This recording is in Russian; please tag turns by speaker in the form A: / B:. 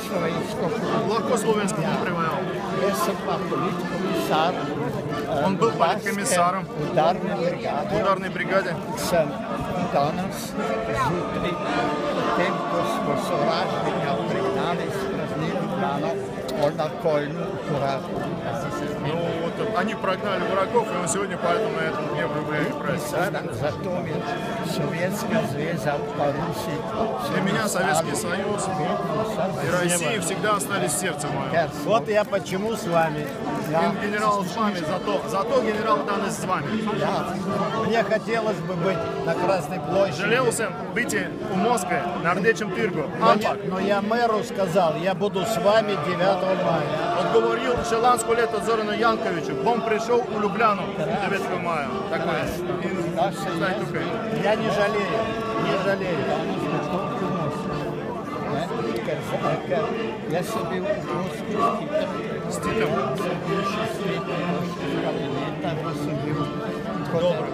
A: Легко словенский не преваял. Он был политкомиссаром ударной бригаде. Ну, вот, они прогнали врагов, и он сегодня поэтому на этом дне проявляет праздник. Для меня Советский Союз и Россия всегда остались в сердце моем.
B: Вот я почему с вами.
A: Генерал с вами, зато генерал Данес с вами.
B: Мне хотелось бы быть на Красной площади.
A: Жалелся быть у Москвы на Ардечем тиргу.
B: Но я мэру сказал, я буду с вами 9 мая.
A: Отговорил шеланску лето Зорану Янковичу. Он пришел у Любляну 9 мая. Такое.
B: Я не жалею, не жалею.
C: Я себе
A: С Титом.
C: Добре.